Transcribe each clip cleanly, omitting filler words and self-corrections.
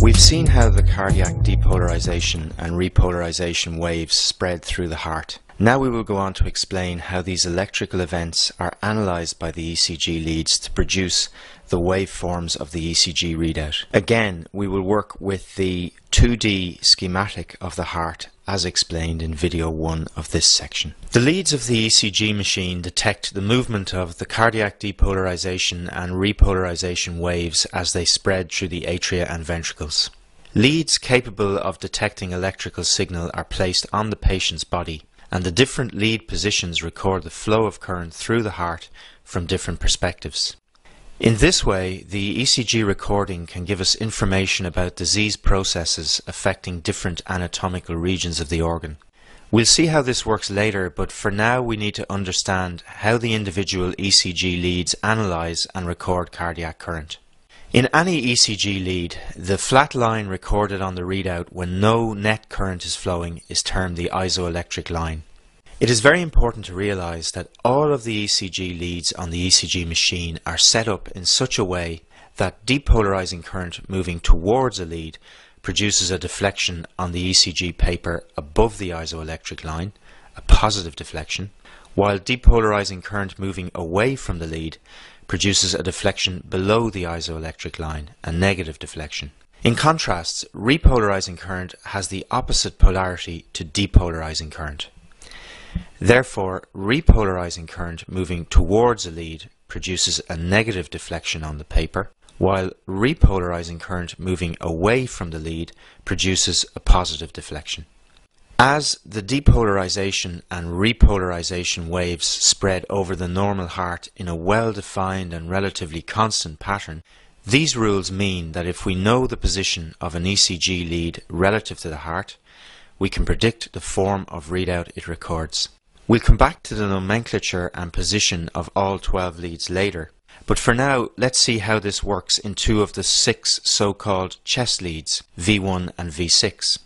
We've seen how the cardiac depolarization and repolarization waves spread through the heart. Now we will go on to explain how these electrical events are analysed by the ECG leads to produce the waveforms of the ECG readout. Again, we will work with the 2D schematic of the heart as explained in video 1 of this section. The leads of the ECG machine detect the movement of the cardiac depolarization and repolarization waves as they spread through the atria and ventricles. Leads capable of detecting electrical signal are placed on the patient's body, and the different lead positions record the flow of current through the heart from different perspectives. In this way, the ECG recording can give us information about disease processes affecting different anatomical regions of the organ. We'll see how this works later, but for now we need to understand how the individual ECG leads analyze and record cardiac current. In any ECG lead, the flat line recorded on the readout when no net current is flowing is termed the isoelectric line. It is very important to realize that all of the ECG leads on the ECG machine are set up in such a way that depolarizing current moving towards a lead produces a deflection on the ECG paper above the isoelectric line, a positive deflection, while depolarizing current moving away from the lead produces a deflection below the isoelectric line, a negative deflection. In contrast, repolarizing current has the opposite polarity to depolarizing current. Therefore, repolarizing current moving towards a lead produces a negative deflection on the paper, while repolarizing current moving away from the lead produces a positive deflection. As the depolarization and repolarization waves spread over the normal heart in a well-defined and relatively constant pattern, these rules mean that if we know the position of an ECG lead relative to the heart, we can predict the form of readout it records. We'll come back to the nomenclature and position of all 12 leads later, but for now let's see how this works in two of the 6 so-called chest leads, V1 and V6.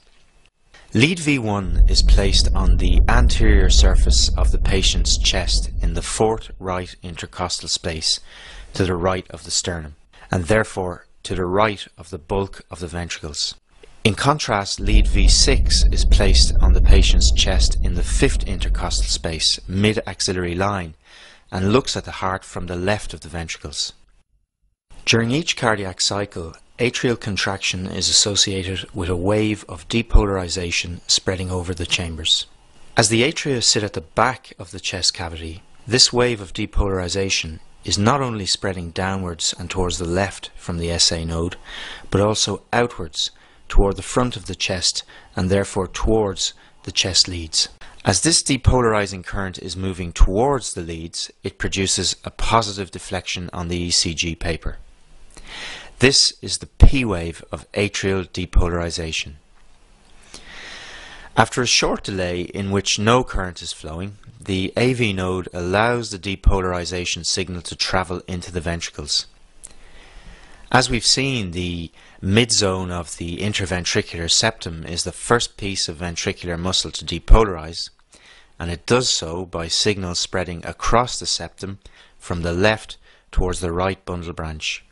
Lead V1 is placed on the anterior surface of the patient's chest in the 4th right intercostal space to the right of the sternum, and therefore to the right of the bulk of the ventricles. In contrast, lead V6 is placed on the patient's chest in the 5th intercostal space, mid-axillary line, and looks at the heart from the left of the ventricles. During each cardiac cycle, atrial contraction is associated with a wave of depolarization spreading over the chambers. As the atria sit at the back of the chest cavity, this wave of depolarization is not only spreading downwards and towards the left from the SA node, but also outwards toward the front of the chest and therefore towards the chest leads. As this depolarizing current is moving towards the leads, it produces a positive deflection on the ECG paper. This is the P wave of atrial depolarization. After a short delay in which no current is flowing, the AV node allows the depolarization signal to travel into the ventricles. As we've seen, the mid-zone of the interventricular septum is the first piece of ventricular muscle to depolarize, and it does so by signals spreading across the septum from the left towards the right bundle branch.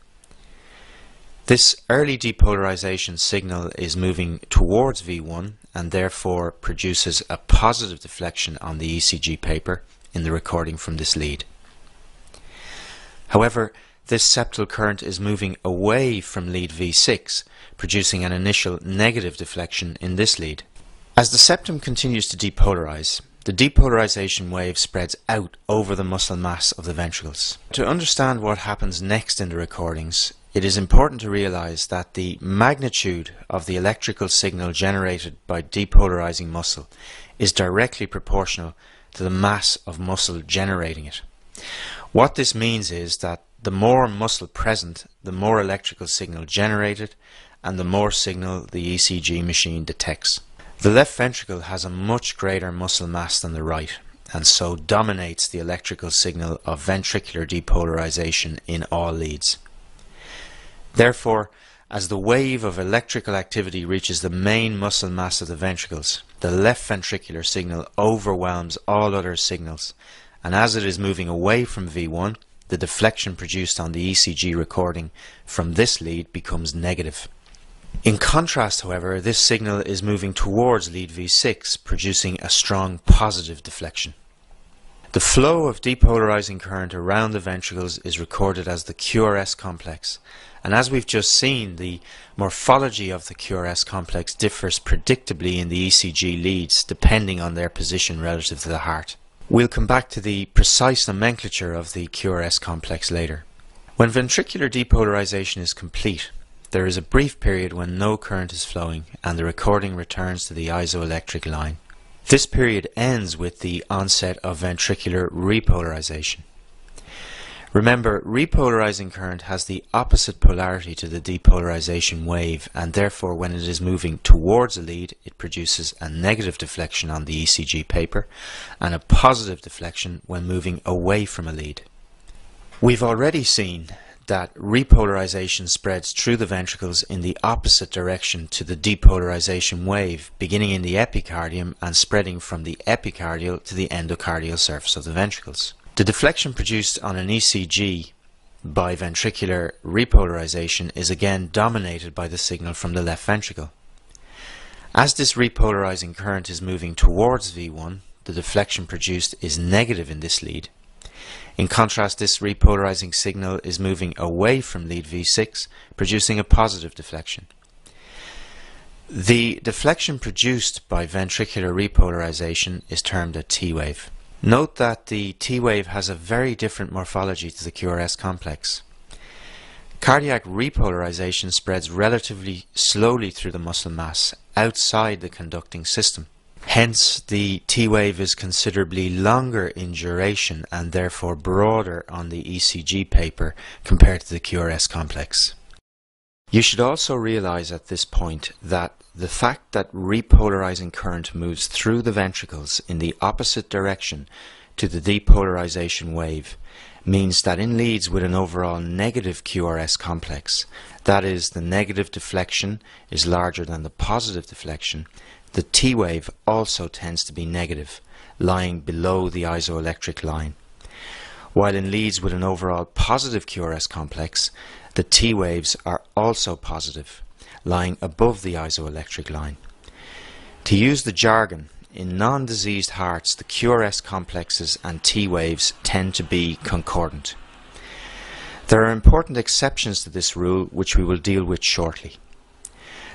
This early depolarization signal is moving towards V1 and therefore produces a positive deflection on the ECG paper in the recording from this lead. However, this septal current is moving away from lead V6, producing an initial negative deflection in this lead. As the septum continues to depolarize, the depolarization wave spreads out over the muscle mass of the ventricles. To understand what happens next in the recordings, it is important to realize that the magnitude of the electrical signal generated by depolarizing muscle is directly proportional to the mass of muscle generating it. What this means is that the more muscle present, the more electrical signal generated, and the more signal the ECG machine detects. The left ventricle has a much greater muscle mass than the right, and so dominates the electrical signal of ventricular depolarization in all leads. Therefore, as the wave of electrical activity reaches the main muscle mass of the ventricles, the left ventricular signal overwhelms all other signals, and as it is moving away from V1, the deflection produced on the ECG recording from this lead becomes negative. In contrast, however, this signal is moving towards lead V6, producing a strong positive deflection. The flow of depolarizing current around the ventricles is recorded as the QRS complex, and as we've just seen, the morphology of the QRS complex differs predictably in the ECG leads depending on their position relative to the heart. We'll come back to the precise nomenclature of the QRS complex later. When ventricular depolarization is complete, there is a brief period when no current is flowing and the recording returns to the isoelectric line. This period ends with the onset of ventricular repolarization. Remember, repolarizing current has the opposite polarity to the depolarization wave, and therefore when it is moving towards a lead, it produces a negative deflection on the ECG paper and a positive deflection when moving away from a lead. We've already seen that repolarization spreads through the ventricles in the opposite direction to the depolarization wave, beginning in the epicardium and spreading from the epicardial to the endocardial surface of the ventricles. The deflection produced on an ECG by ventricular repolarization is again dominated by the signal from the left ventricle. As this repolarizing current is moving towards V1, the deflection produced is negative in this lead. In contrast, this repolarizing signal is moving away from lead V6, producing a positive deflection. The deflection produced by ventricular repolarization is termed a T wave. Note that the T wave has a very different morphology to the QRS complex. Cardiac repolarization spreads relatively slowly through the muscle mass outside the conducting system. Hence, the T wave is considerably longer in duration and therefore broader on the ECG paper compared to the QRS complex. You should also realize at this point that the fact that repolarizing current moves through the ventricles in the opposite direction to the depolarization wave means that in leads with an overall negative QRS complex, that is, the negative deflection is larger than the positive deflection, the T wave also tends to be negative, lying below the isoelectric line. While in leads with an overall positive QRS complex, the T waves are also positive, lying above the isoelectric line. To use the jargon, in non-diseased hearts, the QRS complexes and T waves tend to be concordant. There are important exceptions to this rule, which we will deal with shortly.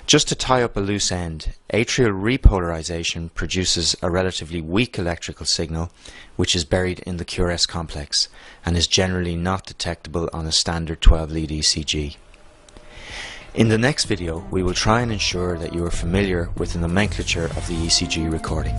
Just to tie up a loose end, atrial repolarization produces a relatively weak electrical signal which is buried in the QRS complex and is generally not detectable on a standard 12-lead ECG. In the next video, we will try and ensure that you are familiar with the nomenclature of the ECG recording.